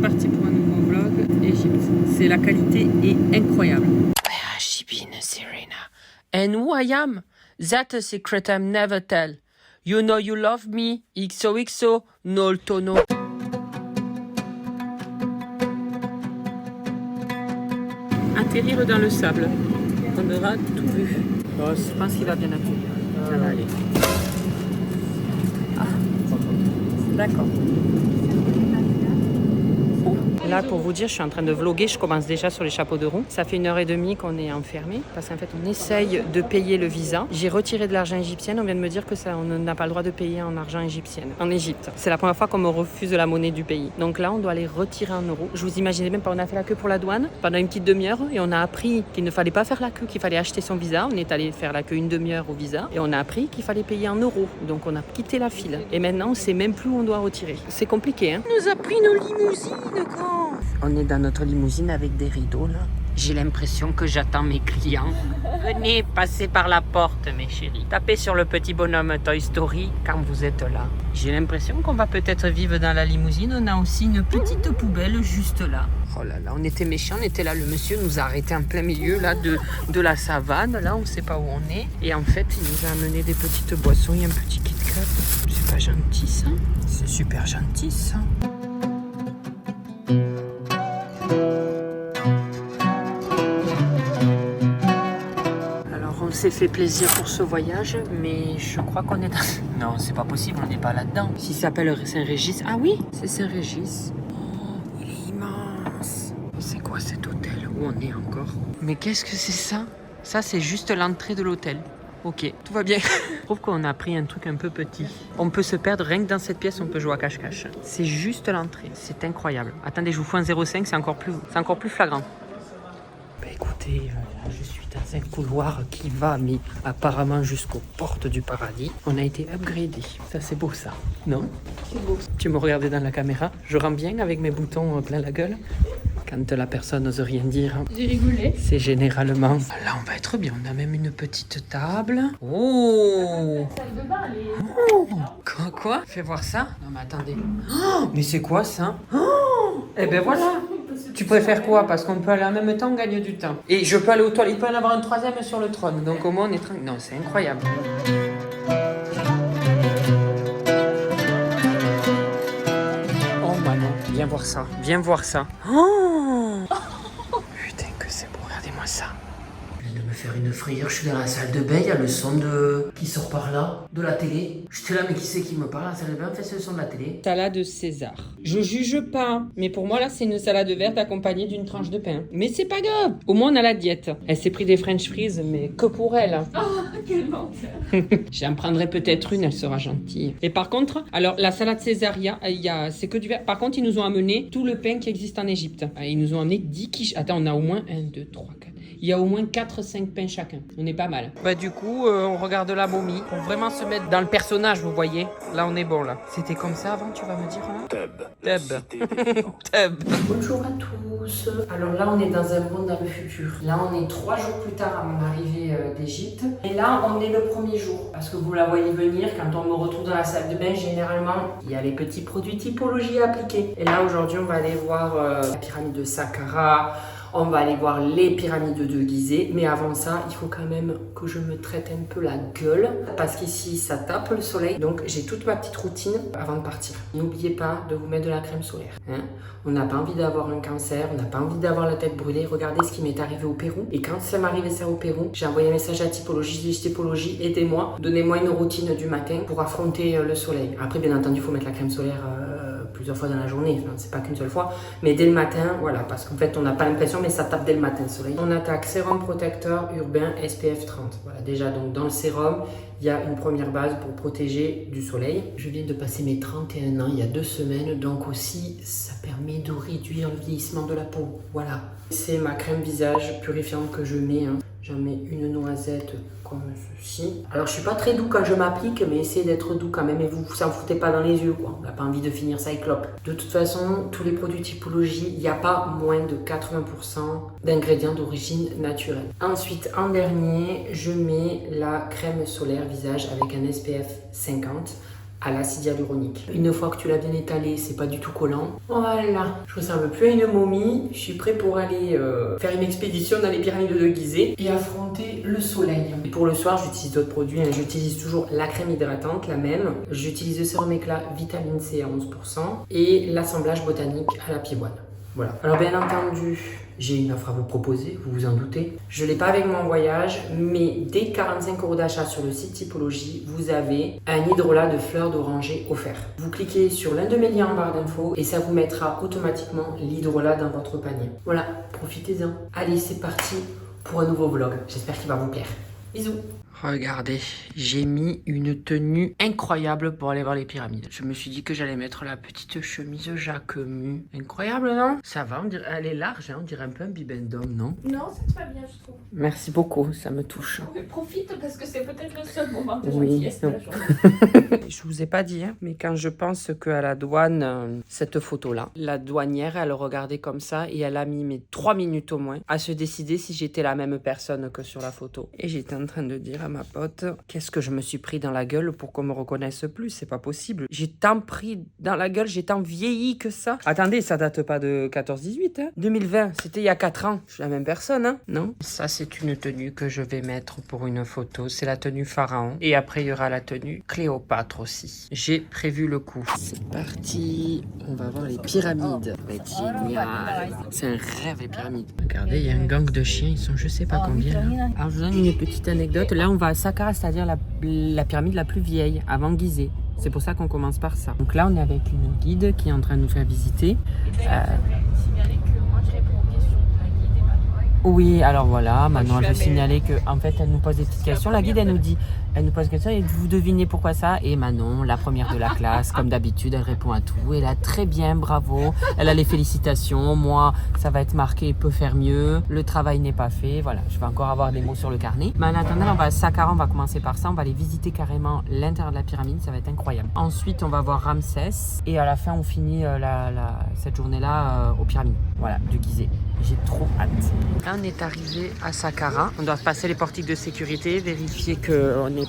reparti pour un nouveau vlog Égypte. C'est la qualité est incroyable. Where has she been, Serena? And who I am? That's a secret I never tell. You know you love me. XOXO, no tono. Atterrir dans le sable. On aura tout vu. Bon, je pense qu'il va bien accueillir. Ça va aller. Ah, d'accord. Là, pour vous dire, je suis en train de vlogger, je commence déjà sur les chapeaux de roue. Ça fait 1h30 qu'on est enfermé parce qu'en fait, on essaye de payer le visa. J'ai retiré de l'argent égyptien, on vient de me dire que ça, on n'a pas le droit de payer en argent égyptien, en Égypte. C'est la première fois qu'on me refuse la monnaie du pays. Donc là, on doit aller retirer en euros. Je vous imaginez même pas, on a fait la queue pour la douane pendant une petite demi-heure et on a appris qu'il ne fallait pas faire la queue, qu'il fallait acheter son visa. On est allé faire la queue une demi-heure au visa et on a appris qu'il fallait payer en euros. Donc on a quitté la file. Et maintenant, on sait même plus où on doit retirer. C'est compliqué, hein. On nous a pris nos limousines, quoi. On est dans notre limousine avec des rideaux là. J'ai l'impression que j'attends mes clients. Venez, passez par la porte, mes chéris. Tapez sur le petit bonhomme Toy Story quand vous êtes là. J'ai l'impression qu'on va peut-être vivre dans la limousine. On a aussi une petite poubelle juste là. Oh là là, on était méchants, on était là. Le monsieur nous a arrêtés en plein milieu là de la savane. Là, on ne sait pas où on est. Et en fait, il nous a amené des petites boissons et un petit Kit Kat. C'est pas gentil ça? C'est super gentil ça. On s'est fait plaisir pour ce voyage, mais je crois qu'on est dans... Non, c'est pas possible, on n'est pas là-dedans. S'il s'appelle Saint-Régis... Ah oui, c'est Saint-Régis. Oh, il est immense. C'est quoi cet hôtel? Où on est encore? Mais qu'est-ce que c'est ça? Ça, c'est juste l'entrée de l'hôtel. Ok, tout va bien. Je trouve qu'on a pris un truc un peu petit. On peut se perdre, rien que dans cette pièce, on peut jouer à cache-cache. C'est juste l'entrée, c'est incroyable. Attendez, je vous fais un 0,5, c'est encore plus flagrant. Bah écoutez, je suis dans un couloir qui va, mais apparemment jusqu'aux portes du paradis. On a été upgradé. Ça, c'est beau, ça. Non? C'est beau. Tu me regardais dans la caméra. Je rends bien avec mes boutons plein la gueule. Quand la personne n'ose rien dire, j'ai rigolé. C'est généralement... Là, on va être bien. On a même une petite table. Oh! La salle de bain, elle est... Quoi? Fais voir ça. Non, mais attendez. Oh, mais c'est quoi, ça? Oh! Eh ben voilà. Tu préfères quoi? Parce qu'on peut aller en même temps, on gagne du temps. Et je peux aller aux toilettes. Il peut y en avoir un troisième sur le trône. Donc au moins, on est tranquille. Non, c'est incroyable. Oh Manon, viens voir ça. Viens voir ça. Oh! Putain que c'est beau. Regardez-moi ça. Je viens de me faire une frayeur. Je suis dans la salle de bain. Il y a le son qui sort par là, de la télé. J'étais là, mais qui c'est qui me parle? La salle de bain, en fait, c'est le son de la télé. Salade César. Je juge pas, mais pour moi là c'est une salade verte accompagnée d'une tranche de pain. Mais c'est pas grave, au moins on a la diète. Elle s'est pris des French fries, mais que pour elle. Oh, quel menteur. J'en prendrai peut-être une, elle sera gentille. Et par contre, alors la salade César, c'est que du vert. Par contre, ils nous ont amené tout le pain qui existe en Égypte. Ils nous ont amené 10 quiches. Attends, on a au moins 1, 2, 3, 4. Il y a au moins 4-5 pains chacun. On est pas mal. Bah du coup, on regarde la momie. Pour vraiment se mettre dans le personnage, vous voyez. Là, on est bon, là. C'était comme ça avant, tu vas me dire, là? Teb. Bonjour à tous. Alors là, on est dans un monde dans le futur. Là, on est 3 jours plus tard à mon arrivée d'Égypte. Et là, on est le premier jour. Parce que vous la voyez venir, quand on me retrouve dans la salle de bain, généralement, il y a les petits produits typologie à appliquer. Et là, aujourd'hui, on va aller voir la pyramide de Saqqara. On va aller voir les pyramides de Gizeh. Mais avant ça, il faut quand même que je me traite un peu la gueule. Parce qu'ici, ça tape le soleil. Donc, j'ai toute ma petite routine avant de partir. N'oubliez pas de vous mettre de la crème solaire. Hein. On n'a pas envie d'avoir un cancer. On n'a pas envie d'avoir la tête brûlée. Regardez ce qui m'est arrivé au Pérou. Et quand ça m'arrivait ça au Pérou, j'ai envoyé un message à Typologie. J'ai dit Typologie, aidez-moi. Donnez-moi une routine du matin pour affronter le soleil. Après, bien entendu, il faut mettre la crème solaire plusieurs fois dans la journée, enfin, c'est pas qu'une seule fois, mais dès le matin, voilà, parce qu'en fait on n'a pas l'impression, mais ça tape dès le matin le soleil. On attaque sérum protecteur urbain SPF 30. Voilà, déjà donc dans le sérum, il y a une première base pour protéger du soleil. Je viens de passer mes 31 ans il y a 2 semaines, donc aussi ça permet de réduire le vieillissement de la peau. Voilà, c'est ma crème visage purifiante que je mets. Hein. J'en mets une noisette comme ceci. Alors je suis pas très doux quand je m'applique, mais essayez d'être doux quand même et vous en foutez pas dans les yeux, quoi. On n'a pas envie de finir ça éclope. De toute façon, tous les produits typologie, il n'y a pas moins de 80% d'ingrédients d'origine naturelle. Ensuite, en dernier, je mets la crème solaire visage avec un SPF 50. à l'acide hyaluronique. Une fois que tu l'as bien étalé, c'est pas du tout collant. Voilà, je ressemble plus à une momie. Je suis prêt pour aller faire une expédition dans les pyramides de Gizeh et affronter le soleil. Et pour le soir, j'utilise d'autres produits. Hein. J'utilise toujours la crème hydratante, la même. J'utilise le sérum éclat vitamine C à 11% et l'assemblage botanique à la pivoine. Voilà. Alors bien entendu, j'ai une offre à vous proposer, vous vous en doutez. Je ne l'ai pas avec mon voyage, mais dès 45 € d'achat sur le site Typologie, vous avez un hydrolat de fleurs d'oranger offert. Vous cliquez sur l'un de mes liens en barre d'infos et ça vous mettra automatiquement l'hydrolat dans votre panier. Voilà, profitez-en. Allez, c'est parti pour un nouveau vlog. J'espère qu'il va vous plaire. Bisous. Regardez, j'ai mis une tenue incroyable pour aller voir les pyramides. Je me suis dit que j'allais mettre la petite chemise Jacquemus. Incroyable, non? Ça va, on dirait, elle est large, hein, on dirait un peu un bibendum, non? Non, ça te va bien, je trouve. Merci beaucoup, ça me touche. Mais profite parce que c'est peut-être le seul moment de Oui. gentillesse de la journée. Je vous ai pas dit, hein, mais quand je pense qu'à la douane, cette photo-là, la douanière, elle regardait comme ça et elle a mis 3 minutes au moins à se décider si j'étais la même personne que sur la photo. Et j'étais en train de dire à ma pote, qu'est-ce que je me suis pris dans la gueule pour qu'on me reconnaisse plus? C'est pas possible. J'ai tant pris dans la gueule, j'ai tant vieilli que ça. Attendez, ça date pas de 14-18, hein. 2020, c'était il y a 4 ans. Je suis la même personne, hein. Non? Ça, c'est une tenue que je vais mettre pour une photo. C'est la tenue pharaon. Et après, il y aura la tenue Cléopâtre aussi. J'ai prévu le coup. C'est parti. On va voir les pyramides. Ça va être génial. C'est un rêve, les pyramides. Regardez, il y a un gang de chiens. Ils sont je sais pas combien. Là. Alors, je vous donne une petite anecdote. Là, on va à Saqqara, c'est-à-dire la pyramide la plus vieille, avant Gizeh. C'est pour ça qu'on commence par ça. Donc là, on est avec une guide qui est en train de nous faire visiter. Signaler que moi je réponds aux questions de la guide et pas toi. Oui, alors voilà, maintenant je vais signaler que en fait elle nous pose des petites questions. La guide elle nous pose des questions et vous devinez pourquoi ça. Et Manon, la première de la classe, comme d'habitude, elle répond à tout. Elle a très bien, bravo. Elle a les félicitations. Moi, ça va être marqué, peut faire mieux. Le travail n'est pas fait. Voilà, je vais encore avoir des mots sur le carnet. Mais en attendant, on va à Saqqara, on va commencer par ça. On va aller visiter carrément l'intérieur de la pyramide, ça va être incroyable. Ensuite, on va voir Ramsès et à la fin, on finit cette journée-là aux pyramides. Voilà, du Gizeh. J'ai trop hâte. Là, on est arrivé à Saqqara. On doit passer les portiques de sécurité, vérifier qu'on n'est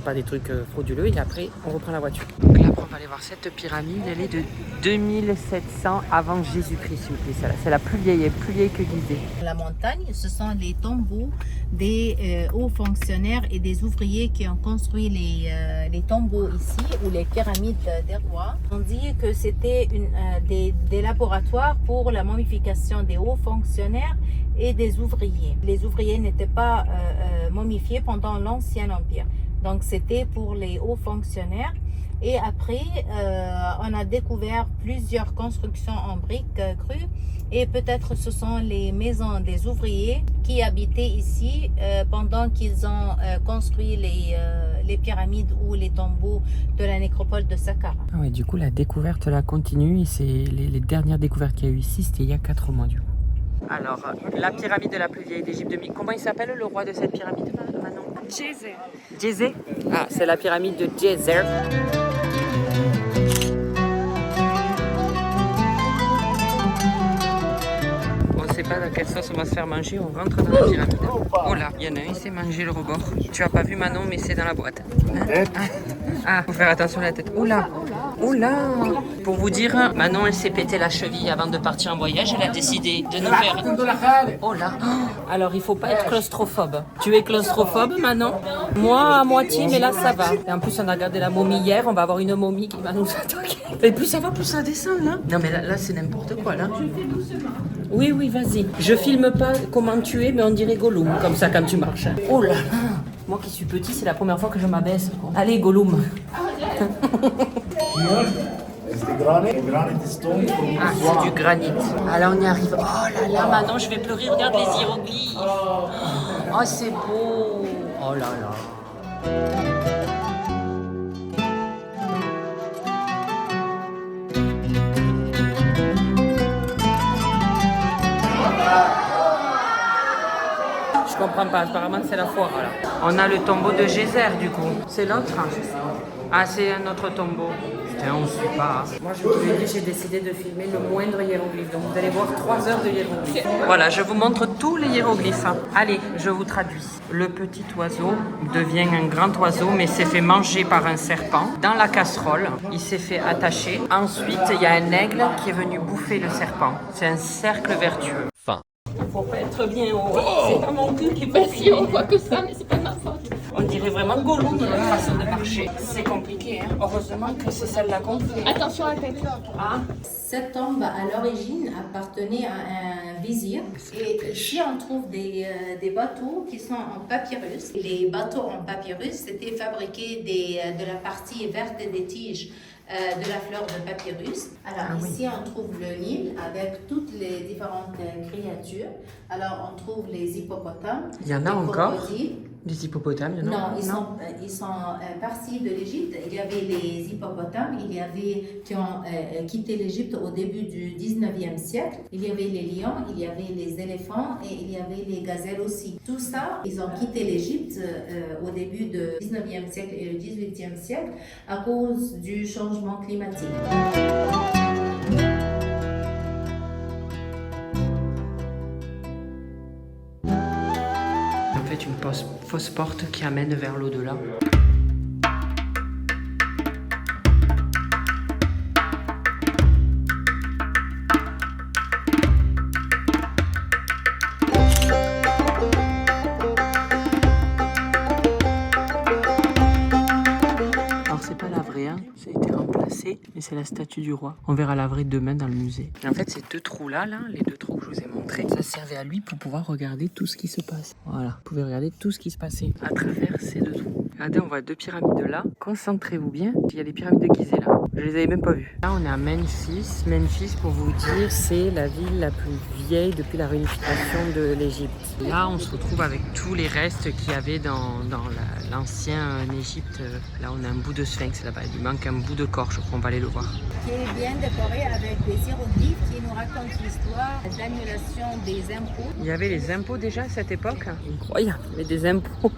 pas des trucs frauduleux et après, on reprend la voiture. Donc là, après, on va aller voir cette pyramide. Elle est de 2700 avant Jésus-Christ, s'il vous plaît. Celle-là, c'est la plus vieille que Gizeh. La montagne, ce sont les tombeaux des hauts fonctionnaires et des ouvriers qui ont construit les tombeaux ici, ou les pyramides des rois. On dit que c'était des laboratoires pour la momification des hauts fonctionnaires et des ouvriers. Les ouvriers n'étaient pas momifiés pendant l'Ancien Empire. Donc c'était pour les hauts fonctionnaires. Et après, on a découvert plusieurs constructions en briques crues. Et peut-être ce sont les maisons des ouvriers qui habitaient ici pendant qu'ils ont construit les pyramides ou les tombeaux de la nécropole de Saqqara. Ah ouais, du coup, la découverte là continue. Et c'est les dernières découvertes qu'il y a eu ici, c'était il y a 4 mois du coup. Alors, la pyramide la plus vieille d'Égypte. Comment il s'appelle le roi de cette pyramide, Manon? Gizeh. Gizeh. Ah, c'est la pyramide de Gizeh. On ne sait pas dans quelle sauce on va se faire manger, on rentre dans la pyramide. Oh là, il y en a un, il s'est mangé le rebord. Tu as pas vu Manon, mais c'est dans la boîte. Ah, faut faire attention à la tête. Oh là, oh là. Pour vous dire, Manon, elle s'est pété la cheville avant de partir en voyage. Elle a décidé de nous faire... Oh là. Alors, il faut pas être claustrophobe. Tu es claustrophobe, Manon? Moi, à moitié, mais là, ça va. Et en plus, on a regardé la momie hier. On va avoir une momie qui va nous attaquer. Et plus ça va, plus ça descend, là. Non, mais là c'est n'importe quoi, là. Oui, oui, vas-y. Je filme pas comment tu es, mais on dirait Gollum, comme ça, quand tu marches. Oh là là. Moi qui suis petit, c'est la première fois que je m'abaisse. Allez, Gollum. Ah, c'est du granit. Alors on y arrive. Oh là là, maintenant je vais pleurer. Regarde les hiéroglyphes. Oh, c'est beau. Oh là là. Je comprends pas, apparemment c'est la foire là. On a le tombeau de Geyser du coup. C'est l'autre? Ah, c'est un autre tombeau. hein, on ne suit pas. Hein. Moi, je vous ai dit, j'ai décidé de filmer le moindre hiéroglyphe. Donc, vous allez voir 3 heures de hiéroglyphes. Voilà, je vous montre tous les hiéroglyphes. Allez, je vous traduis. Le petit oiseau devient un grand oiseau, mais s'est fait manger par un serpent. Dans la casserole, il s'est fait attacher. Ensuite, il y a un aigle qui est venu bouffer le serpent. C'est un cercle vertueux. Fin. Faut pas être bien haut. C'est pas mon cul qui est pas si on voit que ça, mais c'est pas ma faute. On dirait vraiment Gollum dans la façon de marcher. C'est compliqué, hein. Heureusement que c'est celle-là qu'on fait. Attention à la tête. Ah. Cette tombe, à l'origine, appartenait à un vizir. Et ici, on trouve des bateaux qui sont en papyrus. Les bateaux en papyrus, c'était fabriqué de la partie verte des tiges de la fleur de papyrus. Alors ici, on trouve le Nil avec toutes les différentes créatures. Alors, on trouve les hippopotames. Il y en a les encore crocodiles. Des hippopotames, il y en a? Non, ils sont partis de l'Égypte. Il y avait les hippopotames, il y avait qui ont quitté l'Égypte au début du 19e siècle. Il y avait les lions, il y avait les éléphants et il y avait les gazelles aussi. Tout ça, ils ont quitté l'Égypte au début du 19e siècle et le 18e siècle à cause du changement climatique. En fait, une fausse porte qui amène vers l'au-delà. Alors, c'est pas la vraie, hein. Ça a été remplacé, mais c'est la statue du roi. On verra la vraie demain dans le musée. Et en fait, ces 2 trous-là, les 2 trous que je vous ai montrés, ça servait à lui pour pouvoir regarder tout ce qui se passe. Voilà, vous pouvez regarder tout ce qui se passait à travers ces 2 trous. Regardez, on voit 2 pyramides là. Concentrez-vous bien. Il y a les pyramides de Gizeh là. Je les avais même pas vues. Là, on est à Memphis. Memphis, pour vous dire, c'est la ville la plus vieille depuis la réunification de l'Égypte. Là, on se retrouve avec tous les restes qu'il y avait dans l'ancien Égypte. Là, on a un bout de sphinx là-bas. Il lui manque un bout de corps, je crois. On va aller le voir. Qui est bien décoré avec des hiéroglyphes qui nous racontent l'histoire d'annulation des impôts. Il y avait les impôts déjà à cette époque. Incroyable, il y avait des impôts.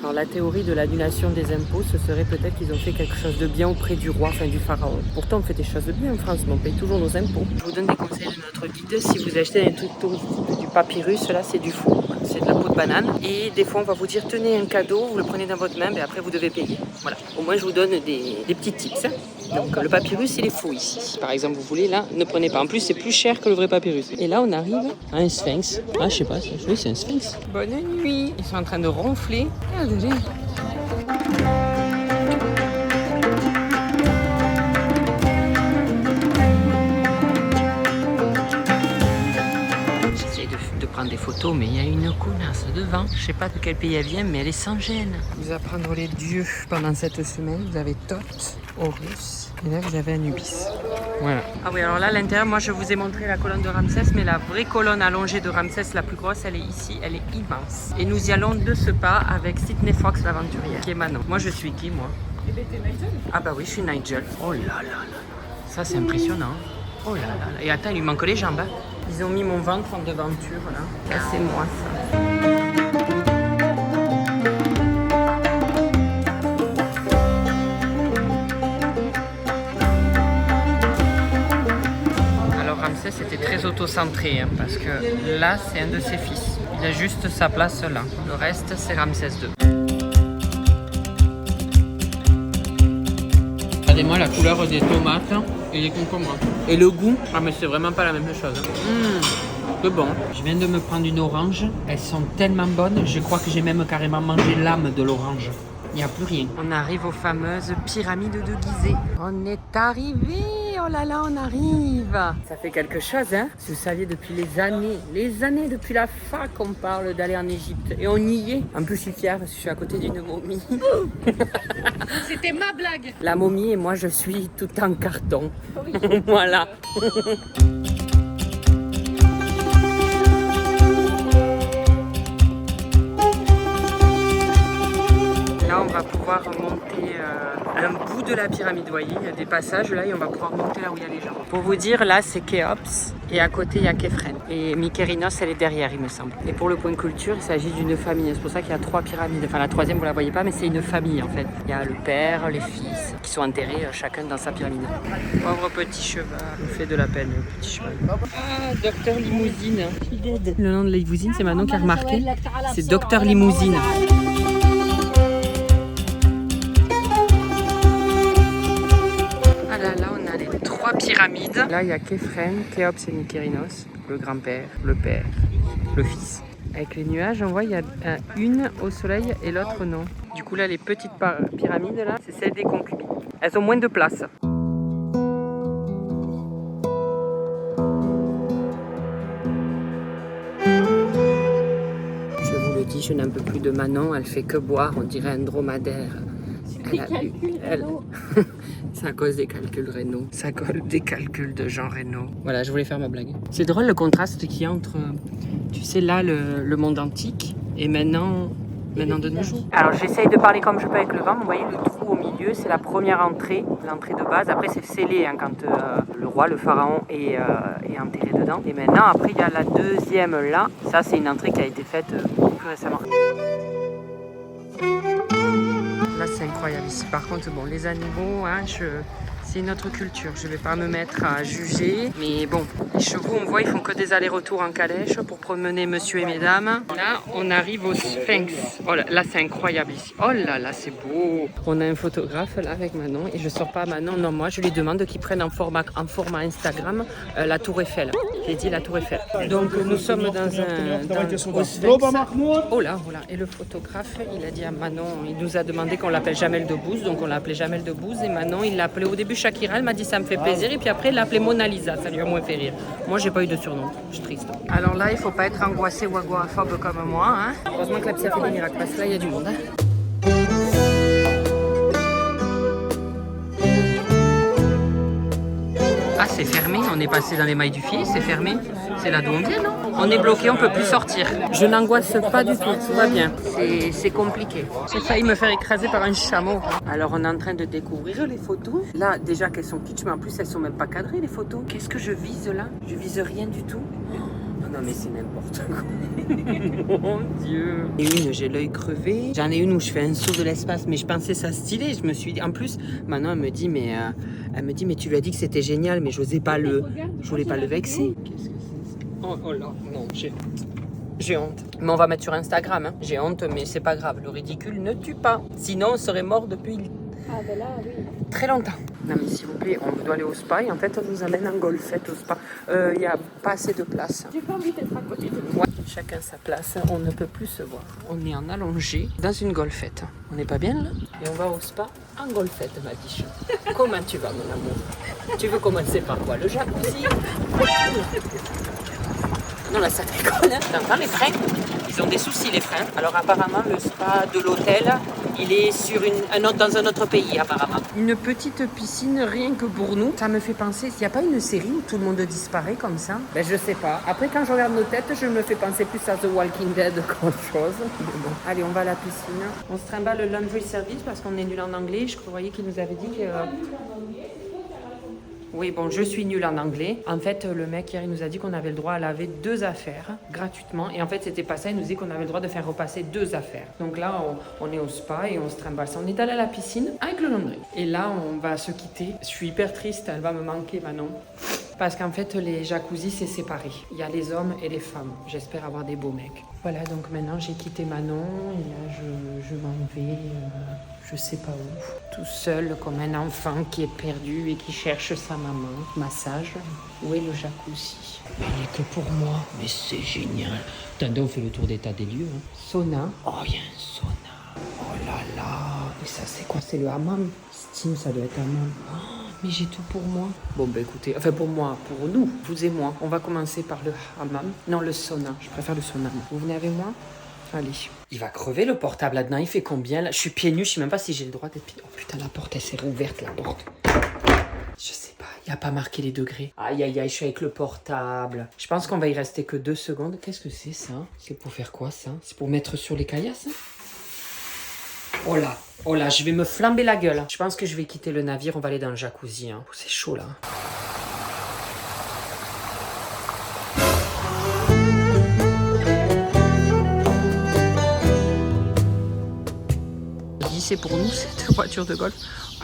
Alors la théorie de l'annulation des impôts, ce serait peut-être qu'ils ont fait quelque chose de bien auprès du roi, enfin du pharaon. Pourtant on fait des choses de bien en France, mais on paye toujours nos impôts. Je vous donne des conseils de notre guide. Si vous achetez un truc touristique du papyrus, là c'est du faux. C'est de la peau de banane. Et des fois on va vous dire tenez un cadeau, vous le prenez dans votre main, mais après vous devez payer. Voilà, au moins je vous donne des petits tips. Donc le papyrus il est faux ici. Par exemple vous voulez là, ne prenez pas. En plus c'est plus cher que le vrai papyrus. Et là on arrive à un sphinx. Ah je sais pas, oui c'est un sphinx. Bonne nuit. Ils sont en train de ronfler. Regardez. J'essaie de prendre des photos, mais il y a une connasse devant. Je sais pas de quel pays elle vient, mais elle est sans gêne. Vous apprendre les dieux pendant cette semaine. Vous avez Thoth, Horus, et là vous avez Anubis. Voilà. Ah oui, alors là, à l'intérieur, moi je vous ai montré la colonne de Ramsès, mais la vraie colonne allongée de Ramsès, la plus grosse, elle est ici, elle est immense. Et nous y allons de ce pas avec Sydney Fox, l'aventurière, qui est Manon. Moi, je suis qui, moi? Eh ben, t'es Nigel. Ah bah oui, je suis Nigel. Oh là là là. Ça, c'est impressionnant. Oh là là là. Et attends, il lui manque les jambes. Hein. Ils ont mis mon ventre en devanture, là. Ça, c'est moi, ça. C'était très auto-centré hein, parce que là c'est un de ses fils. Il a juste sa place là. Le reste c'est Ramsès II. Regardez-moi la couleur des tomates et des concombres. Et le goût, ah mais c'est vraiment pas la même chose. C'est bon. Je viens de me prendre une orange. Elles sont tellement bonnes, je crois que j'ai même carrément mangé l'âme de l'orange. Il n'y a plus rien. On arrive aux fameuses pyramides de Gizeh. On est arrivé. Oh là là, on arrive. Ça fait quelque chose, hein. Si vous saviez, depuis les années depuis la fac, on parle d'aller en Égypte. Et on y est. En plus, je suis fière parce que je suis à côté d'une momie. C'était ma blague. La momie et moi, je suis tout en carton. Oui. Voilà. Là, on va pouvoir monter un bout de la pyramide, vous voyez, il y a des passages là et on va pouvoir monter là où il y a les gens. Pour vous dire, là c'est Khéops et à côté il y a Képhren. Et Mykérinos elle est derrière il me semble. Et pour le point culture, il s'agit d'une famille, c'est pour ça qu'il y a 3 pyramides. Enfin la troisième vous la voyez pas mais c'est une famille en fait. Il y a le père, les fils qui sont enterrés chacun dans sa pyramide. Pauvre petit cheval, il fait de la peine le petit cheval. Ah, Docteur Limousine. Le nom de la limousine c'est Manon qui a remarqué. C'est Docteur Limousine. Là, on a les 3 pyramides. Là, il y a Képhren, Khéops et Mykérinos. Le grand-père, le père, le fils. Avec les nuages, on voit, il y a une au soleil et l'autre non. Du coup, là, les petites pyramides, là, c'est celles des concubines. Elles ont moins de place. Je vous le dis, je n'en peux plus de Manon. Elle fait que boire, on dirait un dromadaire. C'est à cause des calculs rénaux. C'est à cause des calculs de Jean Reno. Voilà, je voulais faire ma blague. C'est drôle le contraste qu'il y a entre, tu sais, là, le monde antique et maintenant de nos jours. Alors, j'essaye de parler comme je peux avec le vent. Vous voyez, le trou au milieu, c'est la première entrée, l'entrée de base. Après, c'est scellé hein, quand le roi, le pharaon, est enterré dedans. Et maintenant, après, il y a la deuxième là. Ça, c'est une entrée qui a été faite beaucoup plus récemment. Là, c'est incroyable ici. Par contre, bon, les animaux, hein, c'est une autre culture. Je ne vais pas me mettre à juger. Mais bon, les chevaux, on voit, ils font que des allers-retours en calèche pour promener monsieur et mesdames. Là, on arrive au Sphinx. Oh là, c'est incroyable ici. Oh là là, c'est beau. On a un photographe là avec Manon et je sors pas Manon. Non, moi, je lui demande qu'il prenne en format Instagram la Tour Eiffel. J'ai dit la Tour Eiffel. Donc, nous sommes au Sphinx. Oh là. Et le photographe, il a dit à Manon, il nous a demandé qu'on l'appelle Jamel Debbouze. Donc, on l'a appelé Jamel Debbouze. Et Manon, il l'a appelé au début Shakira. Elle m'a dit ça me fait plaisir. Et puis après, il l'a appelé Mona Lisa. Ça lui a moins fait rire. Moi, j'ai pas eu de surnom. Je suis triste. Alors là, il faut pas être angoissé ou agoraphobe comme moi. Hein. Heureusement que la psy a fait des miracles. Parce que là, il y a du monde. Hein. Ah, c'est fermé, on est passé dans les mailles du filet, c'est fermé. C'est là d'où on vient, non? On est bloqué, on peut plus sortir. Je n'angoisse pas du tout, tout va bien. C'est compliqué. J'ai failli me faire écraser par un chameau. Alors, on est en train de découvrir les photos. Là, déjà qu'elles sont kitsch, mais en plus, elles sont même pas cadrées, les photos. Qu'est-ce que je vise là? Je vise rien du tout. Non mais c'est n'importe quoi. Mon Dieu. Et une, j'ai l'œil crevé. J'en ai une où je fais un saut de l'espace, mais je pensais ça stylé. Je me suis dit, en plus, maintenant elle me dit, mais tu lui as dit que c'était génial, mais je voulais pas le vexer. Qu'est-ce que c'est ça? Oh là, non, j'ai honte. Mais on va mettre sur Instagram. Hein. J'ai honte, mais c'est pas grave. Le ridicule ne tue pas. Sinon, on serait mort depuis très longtemps. Non mais s'il vous plaît, on doit aller au spa et en fait on nous amène en golfette au spa. Il n'y a pas assez de place. J'ai pas envie d'être à côté de vous. Ouais, chacun sa place, on ne peut plus se voir. On est en allongé dans une golfette. On n'est pas bien là? Et on va au spa en golfette, ma biche. Comment tu vas mon amour? Tu veux commencer par quoi? Le jacuzzi? Non là ça déconne, hein. T'entends les freins? Ils ont des soucis les freins. Alors apparemment le spa de l'hôtel, il est sur dans un autre pays apparemment. Une petite piscine rien que pour nous. Ça me fait penser, s'il n'y a pas une série où tout le monde disparaît comme ça? Ben je sais pas. Après quand je regarde nos têtes, je me fais penser plus à The Walking Dead qu'autre chose. Mais bon. Allez, on va à la piscine. On se trimballe le laundry service parce qu'on est nul en anglais. Je croyais qu'il nous avait dit que... Oui, bon, je suis nulle en anglais. En fait, le mec, hier, il nous a dit qu'on avait le droit à laver 2 affaires gratuitement. Et en fait, c'était pas ça. Il nous dit qu'on avait le droit de faire repasser 2 affaires. Donc là, on est au spa et on se trimballe ça. On est allé à la piscine avec le laundry. Et là, on va se quitter. Je suis hyper triste. Elle va me manquer, Manon. Parce qu'en fait, les jacuzzis, c'est séparé. Il y a les hommes et les femmes. J'espère avoir des beaux mecs. Voilà, donc maintenant, j'ai quitté Manon. Et là, je m'en vais... je sais pas où, tout seul comme un enfant qui est perdu et qui cherche sa maman. Massage, où est le jacuzzi? Il n'y a que pour moi, mais c'est génial. Attendez, on fait le tour d'état des lieux. Hein. Sauna, oh il y a un sauna, oh là là. Et ça c'est quoi? C'est le hammam? Steam, ça doit être hammam. Oh, mais j'ai tout pour moi. Bon bah écoutez, enfin pour moi, pour nous, vous et moi, on va commencer par le hammam. Non, le sauna, je préfère le sauna. Vous venez avec moi? Allez. Il va crever le portable là-dedans. Il fait combien là? Je suis pieds nus, je sais même pas si j'ai le droit d'être pieds. Oh putain, la porte elle s'est rouverte, la porte. Je sais pas, il n'y a pas marqué les degrés. Aïe aïe aïe, je suis avec le portable. Je pense qu'on va y rester que 2 secondes. Qu'est-ce que c'est ça? C'est pour faire quoi ça? C'est pour mettre sur les caillasses? Oh là, je vais me flamber la gueule. Je pense que je vais quitter le navire, on va aller dans le jacuzzi. Hein. C'est chaud là. C'est pour nous cette voiture de golf.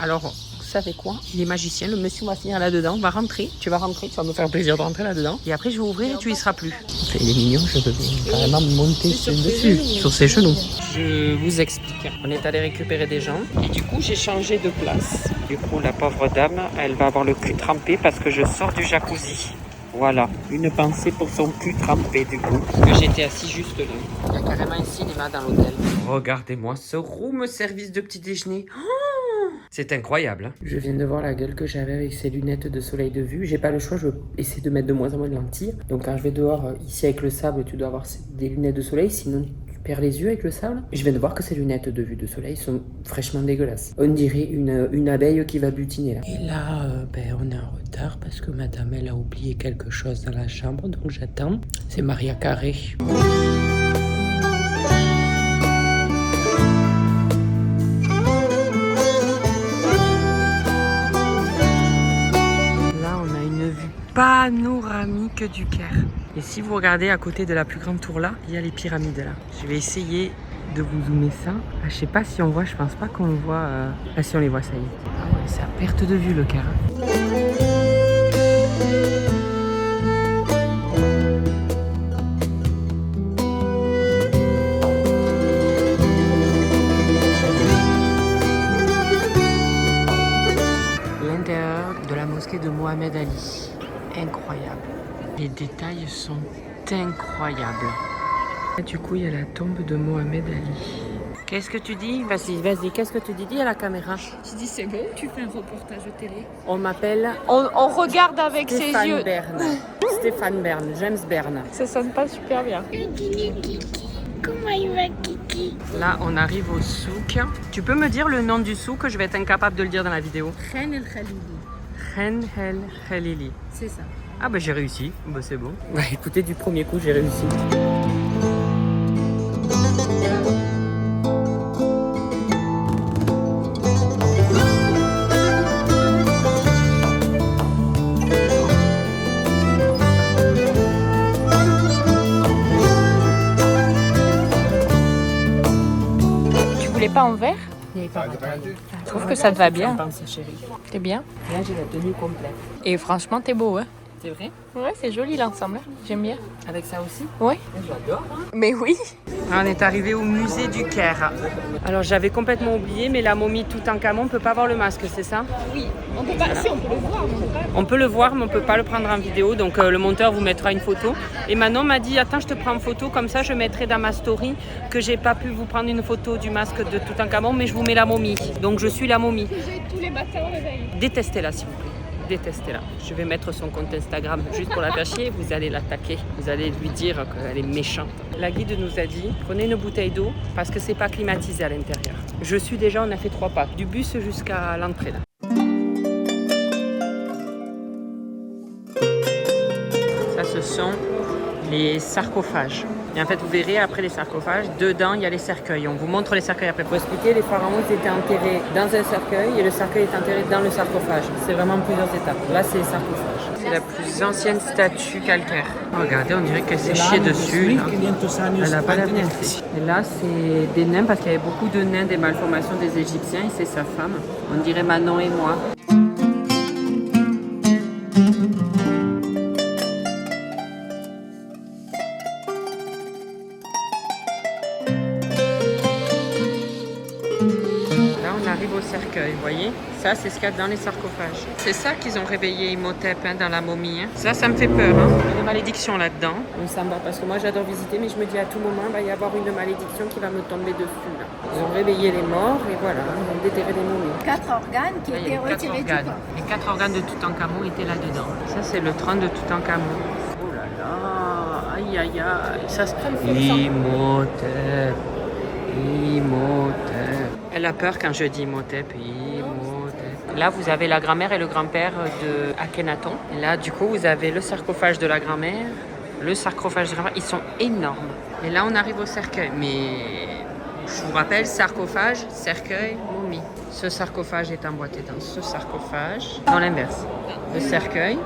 Alors, vous savez quoi? Il est magicien, le monsieur va finir là-dedans, va rentrer. Tu vas rentrer, tu vas me faire plaisir de rentrer là-dedans. Et après, je vais ouvrir et tu y seras plus. Il est mignon, je peux carrément monter dessus, sur ses genoux. Je vous explique. On est allé récupérer des gens et du coup, j'ai changé de place. Du coup, la pauvre dame, elle va avoir le cul trempé parce que je sors du jacuzzi. Voilà, une pensée pour son cul trempé du coup. Parce que j'étais assis juste là. Il y a carrément un cinéma dans l'hôtel. Regardez-moi ce room service de petit déjeuner. Oh, c'est incroyable. Hein. Je viens de voir la gueule que j'avais avec ces lunettes de soleil de vue. J'ai pas le choix, je vais essayer de mettre de moins en moins de lentilles. Donc quand je vais dehors, ici avec le sable, tu dois avoir des lunettes de soleil, sinon tu perds les yeux avec le sable. Je viens de voir que ces lunettes de vue de soleil sont fraîchement dégueulasses. On dirait une abeille qui va butiner là. Et là, on est en retard parce que madame, elle a oublié quelque chose dans la chambre, donc j'attends. C'est Maria Carré. Panoramique du Caire. Et si vous regardez à côté de la plus grande tour là, il y a les pyramides là. Je vais essayer de vous zoomer ça. Ah, je sais pas si on voit, je pense pas qu'on le voit. Ah si on les voit, ça y est. Ah ouais, c'est à perte de vue le Caire. L'intérieur de la mosquée de Mohamed Ali. Incroyable. Les détails sont incroyables. Et du coup, il y a la tombe de Mohamed Ali. Qu'est-ce que tu dis? Vas-y, qu'est-ce que tu dis à la caméra? Tu dis c'est bon, tu fais un reportage de télé. On m'appelle On regarde avec ses yeux. Stéphane Bern, James Bern. Ça sonne pas super bien. Comment il va, Kiki? Là, on arrive au souk. Tu peux me dire le nom du souk? Je vais être incapable de le dire dans la vidéo. Khen El Khalili. Khen El Khalili. C'est ça. Ah bah j'ai réussi, bah c'est bon. Bah écoutez, du premier coup j'ai réussi. Tu voulais pas en verre? Je trouve que ça te va bien. T'es bien? Là j'ai la tenue complète. Et franchement, t'es beau, hein? C'est vrai? Ouais, c'est joli l'ensemble. Hein. J'aime bien. Avec ça aussi? Ouais. J'adore. Mais oui. On est arrivé au musée du Caire. Alors j'avais complètement oublié, mais la momie Toutankhamon, on peut pas voir le masque, c'est ça? Oui. On peut pas. Si, on peut le voir, mais on peut pas. On peut le voir, mais on peut pas le prendre en vidéo. Donc le monteur vous mettra une photo. Et Manon m'a dit, attends, je te prends en photo, comme ça je mettrai dans ma story que j'ai pas pu vous prendre une photo du masque de Toutankhamon, mais je vous mets la momie. Donc je suis la momie. J'ai tous les matins au réveil. Détestez-la s'il vous plaît. Détestez-la. Je vais mettre son compte Instagram juste pour la faire chier. Vous allez l'attaquer. Vous allez lui dire qu'elle est méchante. La guide nous a dit, prenez une bouteille d'eau parce que c'est pas climatisé à l'intérieur. Je suis déjà, on a fait 3 pas. Du bus jusqu'à l'entrée là. Ça, ce sont les sarcophages. Et en fait, vous verrez après les sarcophages, dedans, il y a les cercueils. On vous montre les cercueils après. Pour expliquer, les pharaons étaient enterrés dans un cercueil et le cercueil est enterré dans le sarcophage. C'est vraiment plusieurs étapes. Là, c'est les sarcophages. C'est la plus ancienne statue calcaire. Regardez, on dirait qu'elle s'est chiée dessus. Là. Elle n'a pas l'air bien fait. Et là, c'est des nains parce qu'il y avait beaucoup de nains des malformations des Égyptiens et c'est sa femme. On dirait Manon et moi. Au cercueil, vous voyez, ça c'est ce qu'il y a dans les sarcophages. C'est ça qu'ils ont réveillé Imhotep dans la momie. Hein. Ça me fait peur. Hein. Il y a des malédictions là-dedans. Ça me va parce que moi j'adore visiter, mais je me dis à tout moment il va y avoir une malédiction qui va me tomber dessus. Là. Ils ont réveillé les morts et voilà, ils ont déterré les momies. 4 organes qui étaient retirés du corps. Les 4 organes de Toutankhamon étaient là-dedans. Ça c'est le trône de Toutankhamon. Oh là là, aïe aïe aïe, ça se Imhotep. Elle a peur quand je dis Imhotep. Là, vous avez la grand-mère et le grand-père de Akhenaton. Et là, du coup, vous avez le sarcophage de la grand-mère, le sarcophage de la grand-mère. Ils sont énormes. Et là, on arrive au cercueil. Mais Je vous rappelle, sarcophage, cercueil, momie. Ce sarcophage est emboîté dans ce sarcophage. Non, l'inverse. Le cercueil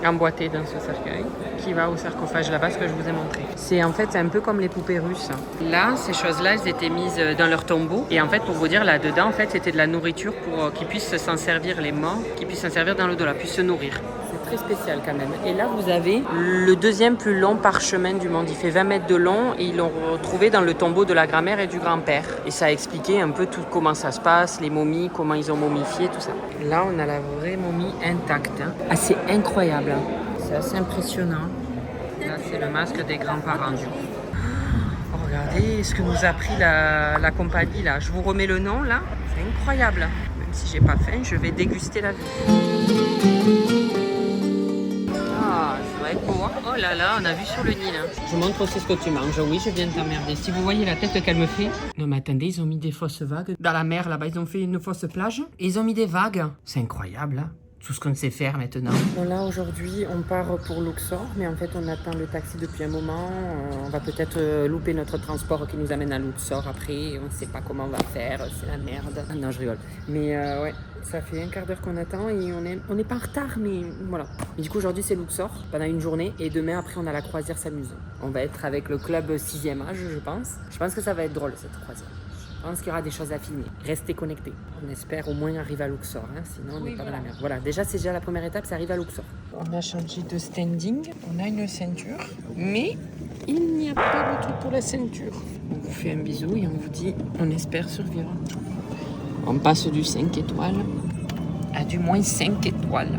emboîté dans ce cercueil qui va au sarcophage là-bas, ce que je vous ai montré. C'est en fait un peu comme les poupées russes. Là, ces choses-là, elles étaient mises dans leur tombeau. Et en fait, pour vous dire, là-dedans, en fait, c'était de la nourriture pour qu'ils puissent s'en servir, les morts, qu'ils puissent s'en servir dans l'au-delà, puissent se nourrir. C'est très spécial quand même. Et là, vous avez le deuxième plus long parchemin du monde. Il fait 20 mètres de long et ils l'ont retrouvé dans le tombeau de la grand-mère et du grand-père. Et ça a expliqué un peu tout comment ça se passe, les momies, comment ils ont momifié, tout ça. Là, on a la vraie momie intacte. Assez incroyable. C'est assez impressionnant. Là, c'est le masque des grands-parents du coup. Oh, regardez ce que nous a pris la compagnie là. Je vous remets le nom là. C'est incroyable. Même si j'ai pas faim, je vais déguster la vue. Ah, ça doit être beau. Hein. Oh là là, on a vu sur le Nil. Hein. Je vous montre aussi ce que tu manges. Oui, je viens de t'emmerder. Si vous voyez la tête qu'elle me fait. Non mais attendez, ils ont mis des fausses vagues. Dans la mer là-bas, ils ont fait une fausse plage. Et ils ont mis des vagues. C'est incroyable là. Tout ce qu'on sait faire maintenant. Bon là aujourd'hui on part pour Luxor, mais en fait on attend le taxi depuis un moment. On va peut-être louper notre transport qui nous amène à Luxor après. On ne sait pas comment on va faire, c'est la merde. Ah non je rigole. Mais ouais, ça fait un quart d'heure qu'on attend et on n'est pas en retard, mais voilà. Et du coup aujourd'hui c'est Luxor pendant une journée et demain après on a la croisière s'amuse. On va être avec le club 6e âge je pense. Je pense que ça va être drôle cette croisière. Je pense qu'il y aura des choses à finir. Restez connectés. On espère au moins arriver à Luxor, hein, sinon on n'est pas dans la merde. Voilà, déjà c'est déjà la première étape, c'est arriver à Luxor. On a changé de standing, on a une ceinture, mais il n'y a pas de truc pour la ceinture. On vous fait un bisou et on vous dit, on espère survivre. On passe du 5 étoiles à du moins 5 étoiles.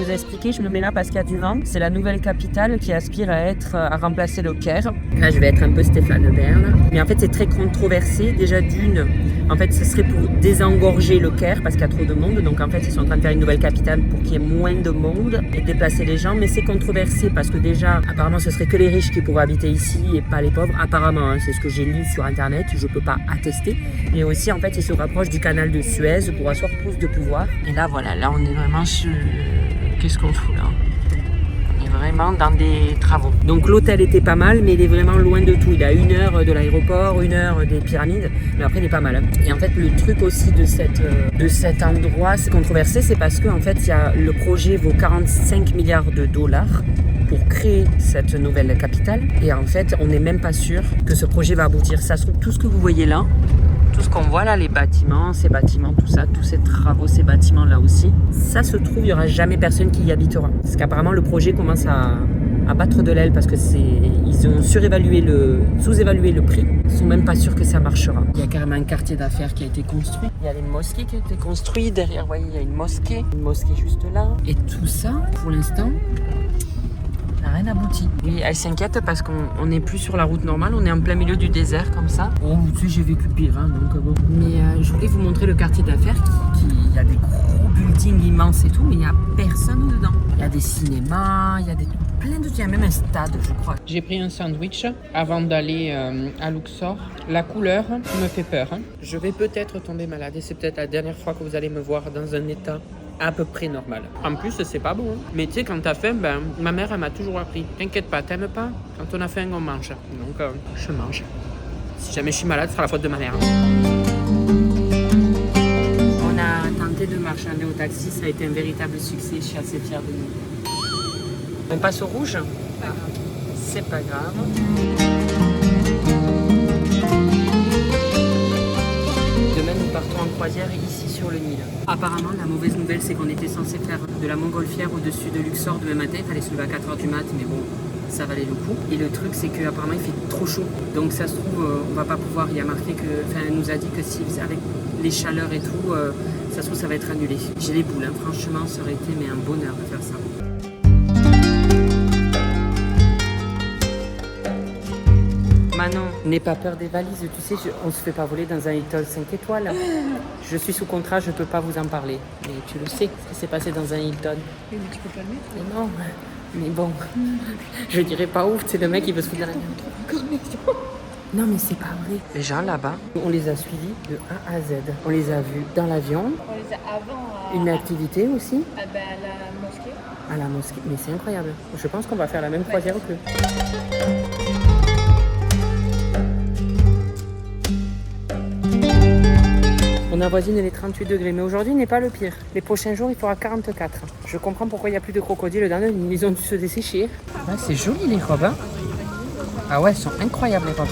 Expliquer, je me mets là parce qu'il y a du vent. C'est la nouvelle capitale qui aspire à remplacer le Caire. Là, je vais être un peu Stéphane Bern. Mais en fait, c'est très controversé. Déjà d'une, en fait, ce serait pour désengorger le Caire parce qu'il y a trop de monde. Donc, en fait, ils sont en train de faire une nouvelle capitale pour qu'il y ait moins de monde et déplacer les gens. Mais c'est controversé parce que déjà, apparemment, ce serait que les riches qui pourraient habiter ici et pas les pauvres. Apparemment, hein, c'est ce que j'ai lu sur Internet. Je peux pas attester. Mais aussi, en fait, ils se rapprochent du canal de Suez pour asseoir plus de pouvoir. Et là, voilà, là, on est vraiment sur... Qu'est-ce qu'on fout là? On est vraiment dans des travaux. Donc l'hôtel était pas mal, mais il est vraiment loin de tout. Il est à 1 heure de l'aéroport, 1 heure des pyramides, mais après il est pas mal. Et en fait le truc aussi de cet endroit, c'est controversé, c'est parce que en fait le projet vaut 45 milliards de dollars pour créer cette nouvelle capitale. Et en fait, on n'est même pas sûr que ce projet va aboutir. Ça se trouve, tout ce que vous voyez là, tout ce qu'on voit là, les bâtiments, ces bâtiments, tout ça, tous ces travaux, ces bâtiments là aussi, ça se trouve, il n'y aura jamais personne qui y habitera. Parce qu'apparemment, le projet commence à battre de l'aile parce que ils ont sous-évalué le prix. Ils sont même pas sûrs que ça marchera. Il y a carrément un quartier d'affaires qui a été construit. Il y a les mosquées qui ont été construites. Derrière, vous voyez, il y a une mosquée juste là. Et tout ça, pour l'instant, n'a rien abouti. Oui, elle s'inquiète parce qu'on n'est plus sur la route normale, on est en plein milieu du désert comme ça. Oh, tu sais, j'ai vécu pire, hein, donc bon. Mais je voulais vous montrer le quartier d'affaires il y a des gros buildings immenses et tout, mais il n'y a personne dedans. Il y a des cinémas, il y a plein de trucs, il y a même un stade, je crois. J'ai pris un sandwich avant d'aller à Luxor. La couleur me fait peur. Hein. Je vais peut-être tomber malade et c'est peut-être la dernière fois que vous allez me voir dans un état à peu près normal. En plus, c'est pas bon. Hein. Mais tu sais, quand t'as faim, ma mère, elle m'a toujours appris. T'inquiète pas, t'aimes pas? Quand on a faim, on mange. Donc, je mange. Si jamais je suis malade, ce sera la faute de ma mère. On a tenté de marchander au taxi, ça a été un véritable succès. Je suis assez fière de nous. On passe au rouge? C'est pas grave. Demain, nous partons en croisière ici sur le Nil. Apparemment, la mauvaise nouvelle, c'est qu'on était censé faire de la montgolfière au-dessus de Luxor demain matin. Il fallait se lever à 4h du mat, mais bon, ça valait le coup. Et le truc, c'est qu'apparemment, il fait trop chaud. Donc, ça se trouve, on va pas pouvoir. Il y a marqué elle nous a dit que si, avec les chaleurs et tout, ça se trouve, ça va être annulé. J'ai les boules, hein. Franchement, ça aurait été un bonheur de faire ça. Manon, n'aie pas peur des valises, tu sais, on se fait pas voler dans un Hilton 5 étoiles. Je suis sous contrat, je peux pas vous en parler. Mais tu le sais, ce qui s'est passé dans un Hilton. Mais tu peux pas le mettre. Mais non, mais bon, je dirais pas ouf, c'est le mec qui veut se foutre de la merde. Non mais c'est pas vrai. Les gens là-bas, on les a suivis de A à Z. On les a vus dans l'avion. On les a avant Une activité aussi. à la mosquée. à la mosquée. Mais c'est incroyable. Je pense qu'on va faire la même croisière qu'eux. On avoisine les 38 degrés, mais aujourd'hui n'est pas le pire. Les prochains jours, il fera 44. Je comprends pourquoi il n'y a plus de crocodiles dans le Nil. Ils ont dû se dessécher. Ah, c'est joli les robes. Hein. Ah ouais, elles sont incroyables les robes.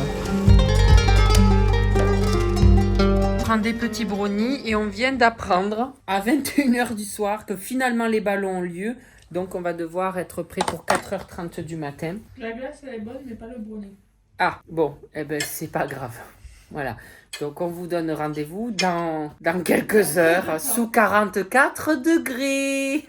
On prend des petits brownies et on vient d'apprendre à 21h du soir que finalement les ballons ont lieu. Donc on va devoir être prêt pour 4h30 du matin. La glace elle est bonne, mais pas le brownie. Ah, bon, eh ben c'est pas grave. Voilà. Donc on vous donne rendez-vous dans quelques heures sous 44 degrés.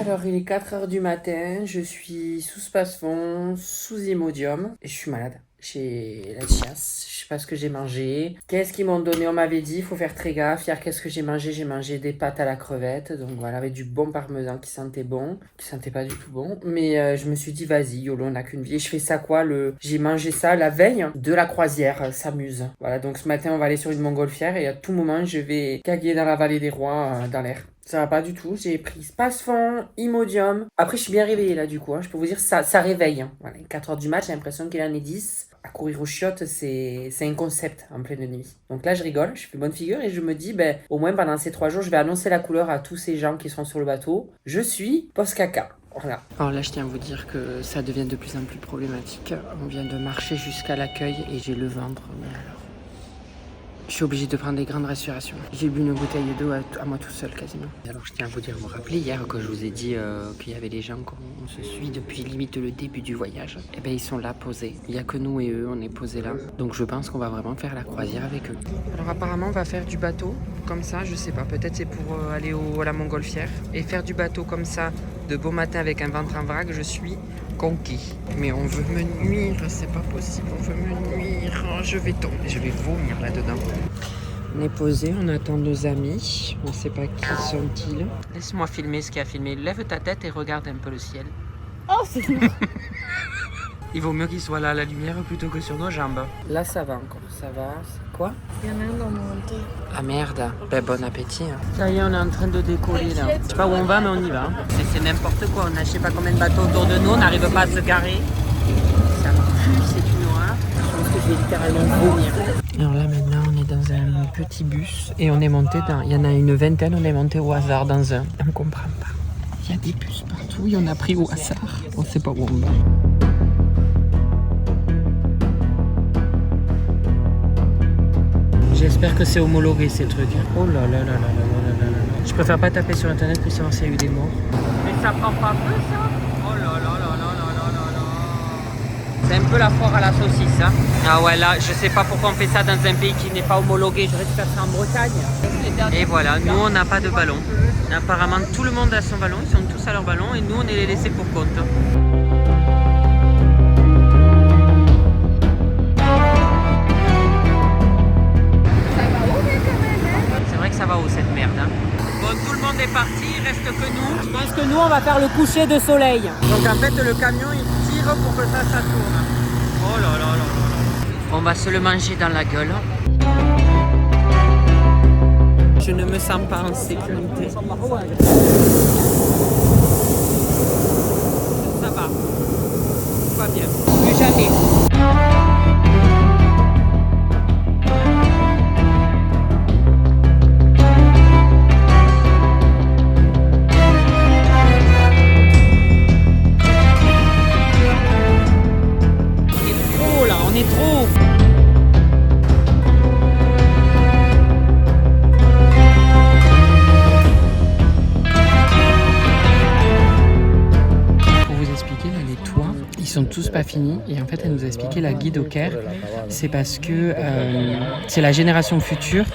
Alors il est 4h du matin, je suis sous Spasfon, sous Imodium et je suis malade. J'ai la chiasse, je sais pas ce que j'ai mangé. Qu'est-ce qu'ils m'ont donné? On m'avait dit, il faut faire très gaffe. Hier, qu'est-ce que j'ai mangé? J'ai mangé des pâtes à la crevette. Donc voilà, avec du bon parmesan qui sentait bon, qui sentait pas du tout bon. Mais je me suis dit, vas-y, YOLO, on n'a qu'une vie. Et je fais ça quoi? J'ai mangé ça la veille de la croisière, s'amuse. Voilà, donc ce matin, on va aller sur une montgolfière et à tout moment, je vais caguer dans la vallée des rois, dans l'air. Ça va pas du tout, j'ai pris Spasfon, Imodium. Après, je suis bien réveillée là, du coup. Hein. Je peux vous dire, ça réveille. Hein. Voilà, 4h du mat, j'ai l'impression qu'il en est 10. À courir aux chiottes, c'est un concept en pleine nuit. Donc là, je rigole, je fais bonne figure et je me dis, ben, au moins pendant ces 3 jours, je vais annoncer la couleur à tous ces gens qui seront sur le bateau. Je suis post-caca. Voilà. Alors là, je tiens à vous dire que ça devient de plus en plus problématique. On vient de marcher jusqu'à l'accueil et j'ai le ventre. Mais alors, je suis obligée de prendre des grandes respirations. J'ai bu une bouteille d'eau à moi tout seul quasiment. Alors je tiens à vous dire, vous vous rappelez hier que je vous ai dit qu'il y avait des gens qu'on se suit depuis limite le début du voyage. Eh bien ils sont là posés. Il n'y a que nous et eux, on est posés là. Donc je pense qu'on va vraiment faire la croisière avec eux. Alors apparemment on va faire du bateau comme ça, je sais pas. Peut-être c'est pour aller à la montgolfière. Et faire du bateau comme ça de beau matin avec un ventre en vrac, je suis conquis. Mais on veut me nuire, c'est pas possible, on veut me nuire. Oh, je vais tomber, je vais vomir là-dedans. On est posé, on attend nos amis. On ne sait pas qui sont-ils. Laisse-moi filmer ce qu'il y a filmé. Lève ta tête et regarde un peu le ciel. Oh, c'est Il vaut mieux qu'il soit là à la lumière plutôt que sur nos jambes. Là, ça va encore. Ça va. C'est quoi? Il y en a un dans mon monté. Ah merde. Ben, bon appétit. Hein. Ça y est, on est en train de décoller là. Je sais pas où on va, mais on y va. C'est n'importe quoi. On a je sais pas combien de bateaux autour de nous. On n'arrive pas à se garer. Ça pue, c'est une horreur. Je pense que je vais littéralement vomir. Alors là, maintenant, on est dans un petit bus et on est monté dans... Il y en a une vingtaine, on est monté au hasard dans un. On comprend pas. Il y a des bus partout, il y en a pris au hasard. On sait pas où on va. J'espère que c'est homologué ces trucs. Oh là là là là là là là là. Je préfère pas taper sur internet pour savoir s'il y a eu des morts. Mais ça prend pas peu ça. Oh là là là là là là là là. C'est un peu la foire à la saucisse. Hein. Ah ouais là, je sais pas pourquoi on fait ça dans un pays qui n'est pas homologué. J'aurais dû faire ça en Bretagne. Et voilà, nous on n'a pas de ballon. Apparemment tout le monde a son ballon, ils sont tous à leur ballon et nous on est les laissés pour compte. Ça va où cette merde hein. Bon, tout le monde est parti, il reste que nous. Je pense que nous on va faire le coucher de soleil. Donc en fait le camion il tire pour que ça tourne. Oh là là là là là. On va se le manger dans la gueule. Je ne me sens pas en sécurité. Ça va. Tout va bien. Plus jamais. Ils sont tous pas finis et en fait elle nous a expliqué la guide au Caire, c'est parce que c'est la génération future